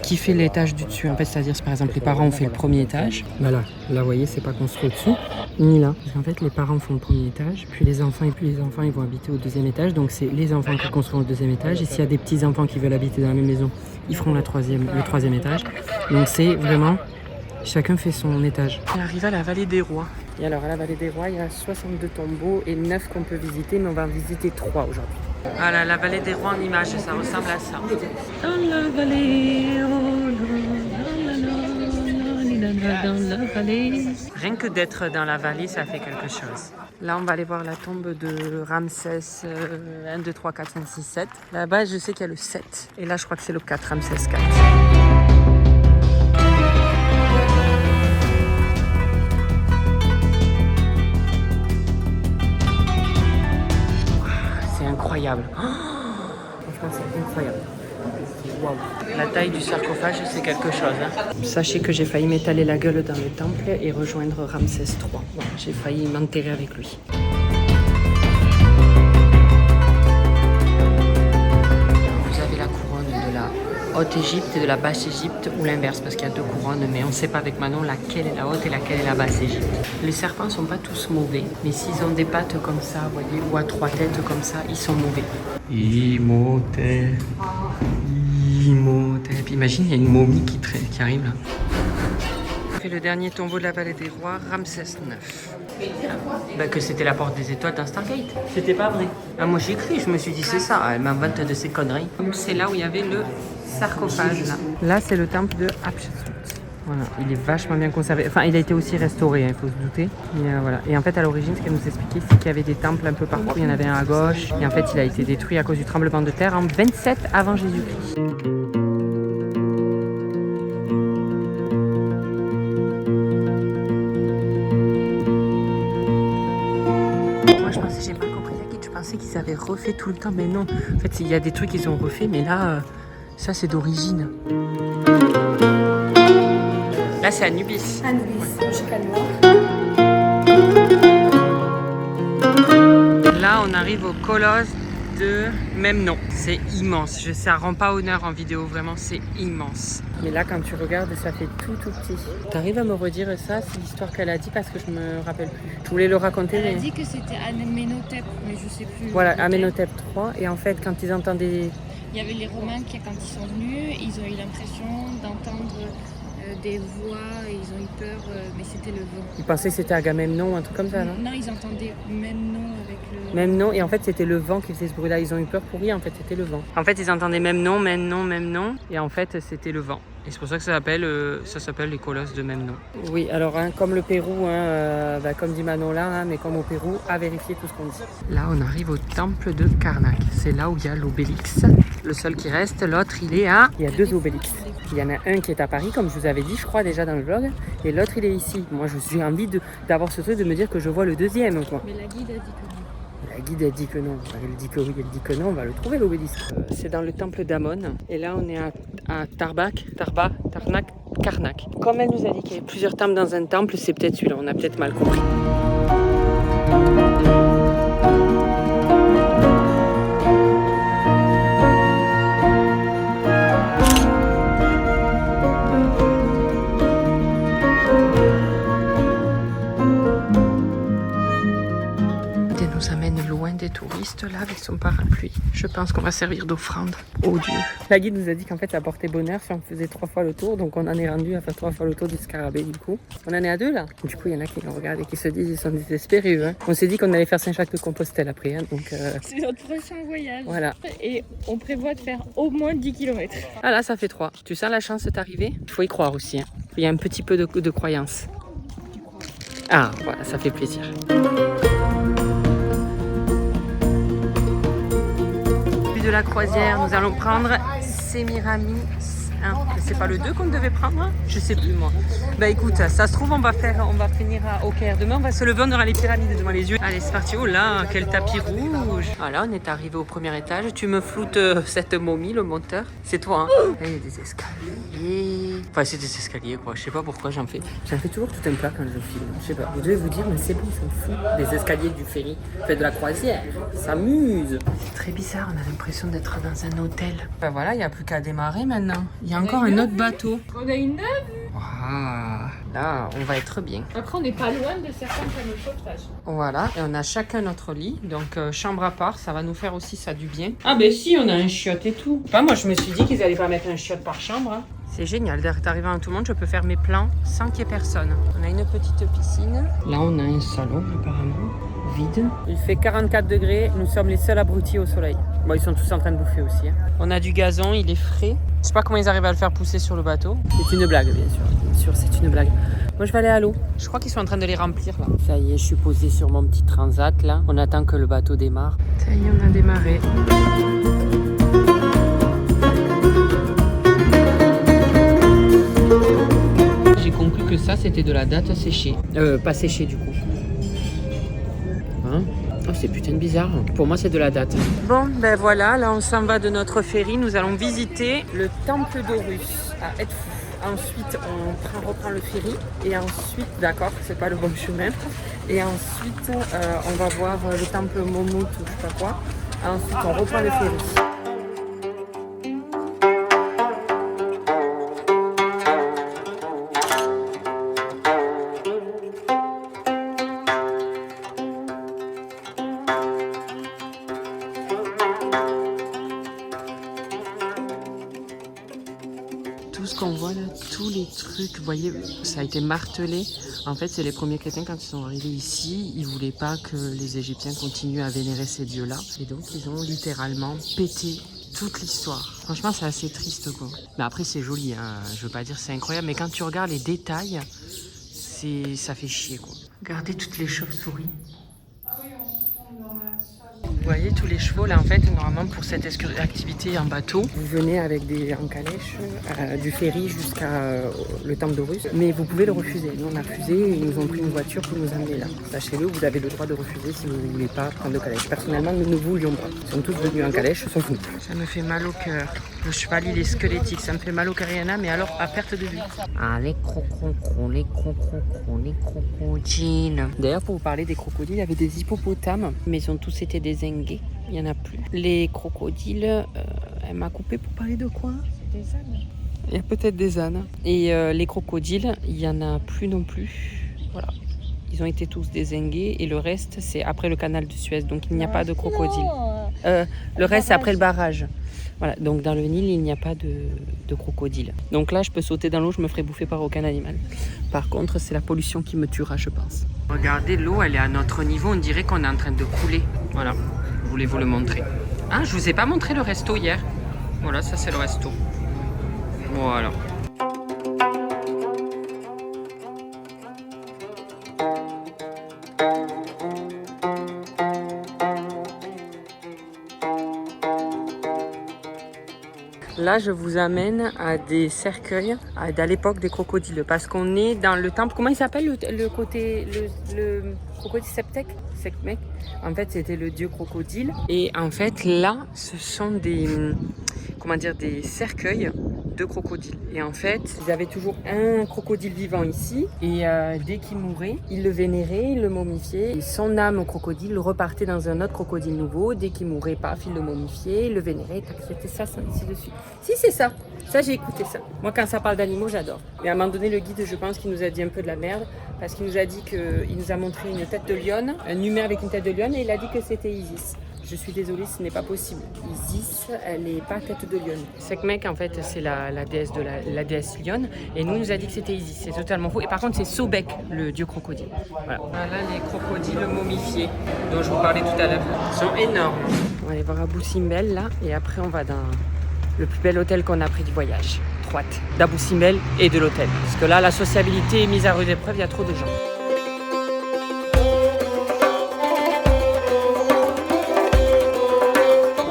qui fait l'étage du dessus en fait, c'est-à-dire par exemple les parents ont fait le premier étage, voilà, là vous voyez c'est pas construit au-dessus, ni là, parce qu'en fait les parents font le premier étage, puis les enfants ils vont habiter au deuxième étage, donc c'est les enfants qui construisent le deuxième étage et s'il y a des petits enfants qui veulent habiter dans la même maison, ils feront le troisième étage, donc c'est vraiment... Chacun fait son étage. On arrive à la vallée des rois. Et alors à la vallée des rois, il y a 62 tombeaux et 9 qu'on peut visiter, mais on va en visiter 3 aujourd'hui. Voilà, la vallée des rois en image, ça ressemble à ça. Dans la vallée, dans la vallée. Rien que d'être dans la vallée, ça fait quelque chose. Là, on va aller voir la tombe de Ramsès 1, 2, 3, 4, 5, 6, 7. Là-bas, je sais qu'il y a le 7. Et là, je crois que c'est le 4, Ramsès 4. C'est incroyable. Franchement, c'est incroyable. Wow. La taille du sarcophage, c'est quelque chose. Hein. Sachez que j'ai failli m'étaler la gueule dans le temple et rejoindre Ramsès III. Voilà, j'ai failli m'enterrer avec lui. Vous avez la couronne de la Haute-Égypte et de la Basse-Égypte, ou l'inverse, parce qu'il y a deux couronnes, mais on ne sait pas avec Manon laquelle est la Haute et laquelle est la Basse-Égypte. Les serpents ne sont pas tous mauvais, mais s'ils ont des pattes comme ça, vous voyez, ou à 3 têtes comme ça, ils sont mauvais. Imhotep. Et puis imagine, il y a une momie qui arrive là. C'est le dernier tombeau de la vallée des rois, Ramsès IX. Bah, que c'était la porte des étoiles dans Stargate. C'était pas vrai. Ah, moi j'ai cru, je me suis dit c'est ça, elle m'invente de ces conneries. C'est là où il y avait le sarcophage là. Là c'est le temple de Hatshepsut. Voilà, il est vachement bien conservé. Enfin, il a été aussi restauré, il faut se douter. Mais, voilà. Et en fait, à l'origine, ce qu'elle nous expliquait, c'est qu'il y avait des temples un peu partout. Il y en avait un à gauche. Et en fait, il a été détruit à cause du tremblement de terre en 27 avant Jésus-Christ. Moi, je pensais, j'ai mal compris la guide. Je pensais qu'ils avaient refait tout le temps. Mais non. En fait, il y a des trucs qu'ils ont refait. Mais là, ça, c'est d'origine. Là, c'est Anubis. Là, on arrive au colosse de même nom. C'est immense. Ça rend pas honneur en vidéo, vraiment, c'est immense. Mais là, quand tu regardes, ça fait tout petit. T'arrives à me redire ça, c'est l'histoire qu'elle a dit parce que je me rappelle plus. Je voulais le raconter. Elle a dit que c'était Amenhotep, mais je sais plus. Voilà, Amenhotep III. Et en fait, quand ils entendaient... Il y avait les Romains qui, quand ils sont venus, ils ont eu l'impression d'entendre des voix et ils ont eu peur, mais c'était le vent. Ils pensaient que c'était Agamemnon, un truc comme ça, non? Non, ils entendaient même nom avec le... Même nom, et en fait c'était le vent qui faisait ce bruit-là. Ils ont eu peur pour rien, en fait c'était le vent. En fait ils entendaient même nom, et en fait c'était le vent. Et c'est pour ça que ça s'appelle les colosses de même nom. Oui, alors hein, comme le Pérou, comme dit Manon là, mais comme au Pérou, à vérifier tout ce qu'on dit. Là on arrive au temple de Karnak. C'est là où il y a l'obélix. Le seul qui reste, l'autre il est à... Il y a 2 obélix. Il y en a un qui est à Paris, comme je vous avais dit, je crois déjà dans le vlog, et l'autre il est ici. Moi j'ai envie d'avoir ce truc de me dire que je vois le deuxième, quoi. Mais la guide a dit que non. La guide a dit que non. Elle dit que oui, elle dit que non, on va le trouver l'obélisque. C'est dans le temple d'Amon, et là on est à Tarnak. Comme elle nous a dit qu'il y avait plusieurs temples dans un temple, c'est peut-être celui-là, on a peut-être mal compris. Des touristes là avec son parapluie. Je pense qu'on va servir d'offrande au Dieu. La guide nous a dit qu'en fait ça portait bonheur si on faisait 3 fois le tour, donc on en est rendu à faire 3 fois le tour du scarabée du coup. On en est à 2 là. Du coup il y en a qui nous regardent et qui se disent ils sont désespérés. Hein. On s'est dit qu'on allait faire Saint-Jacques-de-Compostelle après. Hein, donc c'est notre prochain voyage. Voilà. Et on prévoit de faire au moins 10 km. Ah là ça fait 3. Tu sens la chance d'arriver? Il faut y croire aussi. Hein. Il y a un petit peu de croyance. Ah voilà, ça fait plaisir. De la croisière, nous allons prendre Semiramis 1. C'est pas le 2 qu'on devait prendre? Je sais plus moi. Bah écoute, ça se trouve on va finir au Caire. Demain on va se lever, on aura les pyramides devant les yeux. Allez c'est parti. Oh là, quel tapis rouge. Voilà, on est arrivé au premier étage. Tu me floutes cette momie, le monteur. C'est toi hein? Là il y a des escaliers. Enfin c'est des escaliers quoi, je sais pas pourquoi j'en fais toujours tout un plat quand je filme. Je sais pas, vous devez vous dire mais c'est bon, ça me fout. Des escaliers du ferry, fait de la croisière, s'amuse. C'est très bizarre, on a l'impression d'être dans un hôtel. Ben voilà, il n'y a plus qu'à démarrer maintenant. Il y a encore un autre bateau. On a une neuve. Waouh, là on va être bien. Après on n'est pas loin de certains panneaux de chauffage. Voilà, et on a chacun notre lit, donc chambre à part, ça va nous faire aussi ça du bien. Ah ben si, on a un chiotte et tout. Enfin, moi je me suis dit qu'ils allaient pas mettre un chiotte par chambre. Hein. C'est génial, d'arriver à tout le monde, je peux faire mes plans sans qu'il y ait personne. On a une petite piscine. Là on a un salon apparemment, vide. Il fait 44 degrés, nous sommes les seuls abrutis au soleil. Bon, ils sont tous en train de bouffer aussi. Hein. On a du gazon, il est frais. Je sais pas comment ils arrivent à le faire pousser sur le bateau. C'est une blague, bien sûr. Bien sûr, c'est une blague. Moi, je vais aller à l'eau. Je crois qu'ils sont en train de les remplir, là. Ça y est, je suis posée sur mon petit transat, là. On attend que le bateau démarre. Ça y est, on a démarré. J'ai conclu que ça, c'était de la date séchée. Pas séché, du coup. Hein? Oh, c'est putain de bizarre. Pour moi, c'est de la date. Bon, ben voilà, là, on s'en va de notre ferry. Nous allons visiter le temple d'Horus à Edfou. Ensuite, on reprend le ferry. Et ensuite, d'accord, c'est pas le bon chemin. Et ensuite, on va voir le temple Momut ou je sais pas quoi. Ensuite, on reprend le ferry. Tout ce qu'on voit là, tous les trucs, vous voyez, ça a été martelé. En fait, c'est les premiers chrétiens quand ils sont arrivés ici, ils voulaient pas que les Égyptiens continuent à vénérer ces dieux-là. Et donc, ils ont littéralement pété toute l'histoire. Franchement, c'est assez triste, quoi. Mais après, c'est joli, hein. Je veux pas dire c'est incroyable, mais quand tu regardes les détails, ça fait chier, quoi. Regardez toutes les chauves-souris. Vous voyez tous les chevaux là en fait, normalement pour cette activité en bateau, vous venez avec en calèche du ferry jusqu'à le temple d'Horus, mais vous pouvez le refuser. Nous on a refusé, ils nous ont pris une voiture pour nous amener là. Sachez-le, vous avez le droit de refuser si vous ne voulez pas prendre de calèche. Personnellement, nous ne voulions pas. Ils sont tous venus en calèche, sauf nous. Ça me fait mal au cœur. Le cheval il est squelettique, ça me fait mal au cœur, mais alors à perte de vue. Ah les crocodiles, les crocodiles. D'ailleurs pour vous parler des crocodiles, il y avait des hippopotames, mais ils ont tous été désingués. Il n'y en a plus. Les crocodiles, elle m'a coupé pour parler de quoi? Des ânes. Il y a peut-être des ânes. Et les crocodiles, il n'y en a plus non plus. Voilà. Ils ont été tous dézingués et le reste, c'est après le canal de Suez. Donc il n'y a pas de crocodiles. Le reste, c'est après le barrage. Voilà, donc dans le Nil, il n'y a pas de crocodile. Donc là, je peux sauter dans l'eau, je me ferai bouffer par aucun animal. Par contre, c'est la pollution qui me tuera, je pense. Regardez, l'eau, elle est à notre niveau, on dirait qu'on est en train de couler. Voilà, je voulais vous le montrer. Ah, je vous ai pas montré le resto hier. Voilà, ça c'est le resto. Voilà. Là, je vous amène à des cercueils à l'époque des crocodiles parce qu'on est dans le temple. Comment il s'appelle le crocodile Sekhmet. En fait, c'était le dieu crocodile. Et en fait, là, ce sont des cercueils de crocodiles. Et en fait, ils avaient toujours un crocodile vivant ici. Et dès qu'il mourait, ils le vénéraient, ils le momifiaient. Et son âme au crocodile repartait dans un autre crocodile nouveau. Dès qu'il mourait, paf, ils le momifiaient, ils le vénéraient. C'était ça ici dessus. Si, c'est ça. Ça, j'ai écouté ça. Moi, quand ça parle d'animaux, j'adore. Mais à un moment donné, le guide, je pense qu'il nous a dit un peu de la merde. Parce qu'il nous a dit qu'il nous a montré une tête de lionne, un humain avec une tête de lionne, et il a dit que c'était Isis. Je suis désolée, ce n'est pas possible. Isis, elle n'est pas tête de lionne. Sekhmet, en fait, c'est la déesse de la déesse lionne. Et nous a dit que c'était Isis. C'est totalement faux. Et par contre, c'est Sobek, le dieu crocodile. Voilà. Voilà les crocodiles momifiés dont je vous parlais tout à l'heure. Ils sont énormes. On va aller voir Abou Simbel, là. Et après, on va dans le plus bel hôtel qu'on a pris du voyage. Trop hâte d'Abou Simbel et de l'hôtel. Parce que là, la sociabilité est mise à rude épreuve. Il y a trop de gens.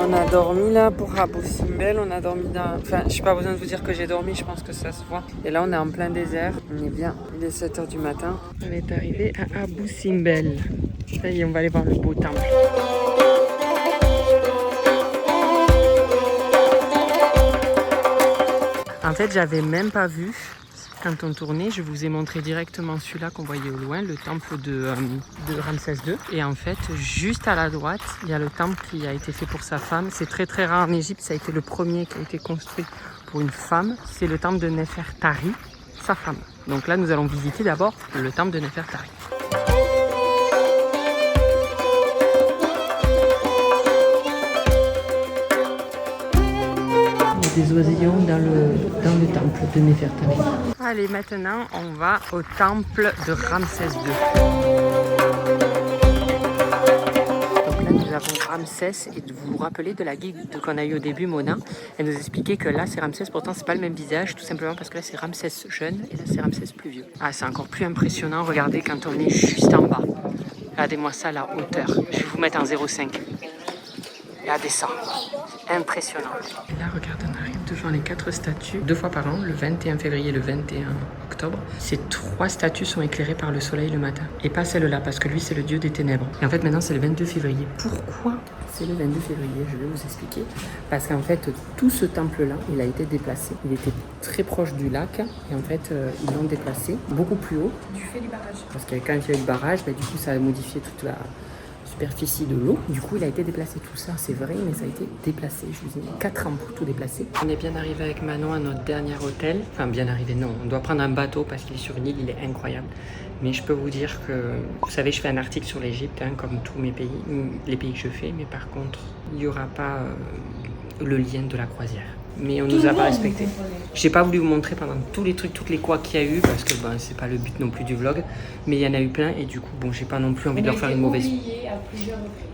On a dormi là pour Abou Simbel, on a dormi dans... Enfin, je n'ai pas besoin de vous dire que j'ai dormi, je pense que ça se voit. Et là, on est en plein désert, on est bien, il est 7h du matin. On est arrivé à Abou Simbel. Ça y est, on va aller voir le beau temple. En fait, j'avais même pas vu... Quand on tournait, je vous ai montré directement celui-là qu'on voyait au loin, le temple de Ramsès II. Et en fait, juste à la droite, il y a le temple qui a été fait pour sa femme. C'est très très rare en Égypte, ça a été le premier qui a été construit pour une femme. C'est le temple de Nefertari, sa femme. Donc là, nous allons visiter d'abord le temple de Nefertari. Des oisillons dans le temple de Nefertari. Allez, maintenant, on va au temple de Ramsès II. Donc là, nous avons Ramsès. Et vous vous rappelez de la guide qu'on a eue au début, Mona? Elle nous expliquait que là, c'est Ramsès. Pourtant, c'est pas le même visage, tout simplement parce que là, c'est Ramsès jeune et là, c'est Ramsès plus vieux. Ah, c'est encore plus impressionnant. Regardez quand on est juste en bas. Regardez-moi ça, la hauteur. Je vais vous mettre en 0,5. Regardez ça. Impressionnant. Et là, regardez, on arrive devant les 4 statues 2 fois par an, le 21 février et le 21 octobre. Ces 3 statues sont éclairées par le soleil le matin. Et pas celle-là, parce que lui, c'est le dieu des ténèbres. Et en fait, maintenant, c'est le 22 février. Pourquoi c'est le 22 février? Je vais vous expliquer. Parce qu'en fait, tout ce temple-là, il a été déplacé. Il était très proche du lac. Et en fait, ils l'ont déplacé beaucoup plus haut. Du fait du barrage. Parce que quand il y a eu le barrage, du coup, ça a modifié toute la superficie de l'eau. Du coup, il a été déplacé. Tout ça, c'est vrai, mais ça a été déplacé. Je vous ai mis 4 ans pour tout déplacer. On est bien arrivé avec Manon à notre dernier hôtel. Enfin, bien arrivé, non. On doit prendre un bateau parce qu'il est sur une île, il est incroyable. Mais je peux vous dire que, vous savez, je fais un article sur l'Égypte, hein, comme tous mes pays, les pays que je fais. Mais par contre, il n'y aura pas le lien de la croisière. Mais on nous a pas respecté. J'ai pas voulu vous montrer pendant tous les trucs, toutes les couacs qu'il y a eu, parce que ben, c'est pas le but non plus du vlog. Mais il y en a eu plein et du coup, bon, j'ai pas non plus envie de leur faire une mauvaise.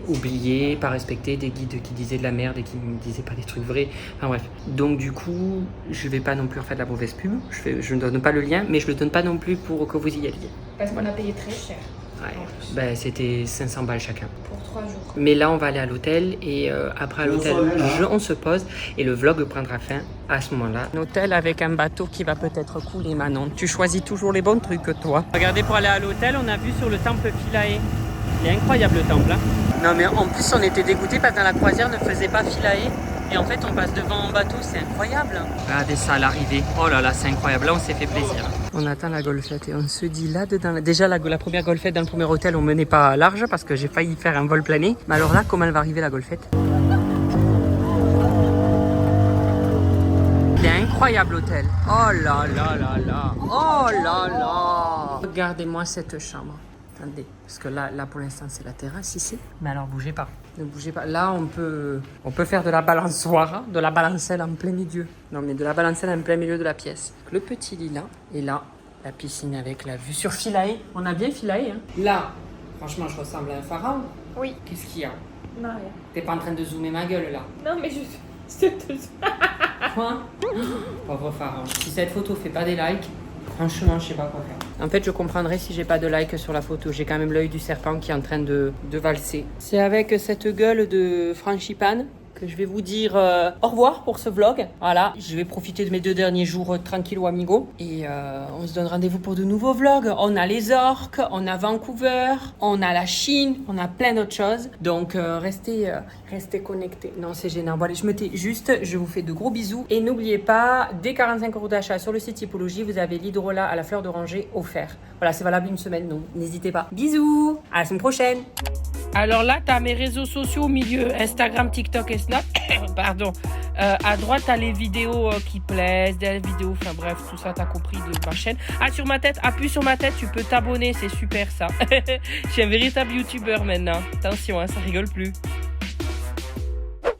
Oublié, pas respecté, des guides qui disaient de la merde et qui ne disaient pas des trucs vrais. Enfin bref. Donc du coup, je vais pas non plus refaire de la mauvaise pub. Je ne donne pas le lien, mais je le donne pas non plus pour que vous y alliez. Parce qu'on a payé très cher. Ouais. Ben, c'était 500 balles chacun. Pour 3 jours. Mais là, on va aller à l'hôtel et après à l'hôtel, on se pose et le vlog prendra fin à ce moment-là. Un hôtel avec un bateau qui va peut-être couler, Manon. Tu choisis toujours les bons trucs, toi. Regardez, pour aller à l'hôtel, on a vu sur le temple Philae. Il est incroyable le temple. Hein. Non, mais en plus, on était dégoûtés parce que dans la croisière ne faisait pas Philae. Et en fait, on passe devant en bateau, c'est incroyable. Regardez ça à l'arrivée. Oh là là, c'est incroyable. Là, on s'est fait plaisir. On attend la golfette et on se dit là-dedans. Déjà, la première golfette dans le premier hôtel, on menait pas large parce que j'ai failli faire un vol plané. Mais alors là, comment elle va arriver la golfette? Il est incroyable l'hôtel. Oh là là là là. Oh là là. Regardez-moi cette chambre. Attendez, parce que là pour l'instant c'est la terrasse ici. Mais alors bougez pas, ne bougez pas. Là on peut faire de la balançoire, de la balancelle en plein milieu. Non mais de la balancelle en plein milieu de la pièce. Le petit lit là, et là la piscine avec la vue sur Philae. On a bien Philae hein. Là, franchement je ressemble à un pharaon. Oui. Qu'est-ce qu'il y a? Non, rien. T'es pas en train de zoomer ma gueule là? Non, mais je te... Quoi? Pauvre pharaon. Si cette photo fait pas des likes, franchement, je sais pas quoi faire. En fait, je comprendrais si j'ai pas de like sur la photo. J'ai quand même l'œil du serpent qui est en train de valser. C'est avec cette gueule de frangipane que je vais vous dire au revoir pour ce vlog. Voilà, je vais profiter de mes 2 derniers jours tranquillo amigo. Et on se donne rendez-vous pour de nouveaux vlogs. On a les orques, on a Vancouver, on a la Chine, on a plein d'autres choses. Donc restez connectés. Non, c'est gênant. Bon allez, je me tais juste. Je vous fais de gros bisous. Et n'oubliez pas, dès 45 € d'achat sur le site Typologie, vous avez l'hydrolat à la fleur d'oranger offert. Voilà, c'est valable une semaine, donc n'hésitez pas. Bisous, à la semaine prochaine. Alors là, tu as mes réseaux sociaux au milieu, Instagram, TikTok et Snap. Pardon. À droite, tu as les vidéos qui plaisent, des vidéos, enfin bref, tout ça, tu as compris de ma chaîne. Ah, sur ma tête, appuie sur ma tête, tu peux t'abonner, c'est super ça. Je suis un véritable YouTuber maintenant. Attention, hein, ça rigole plus.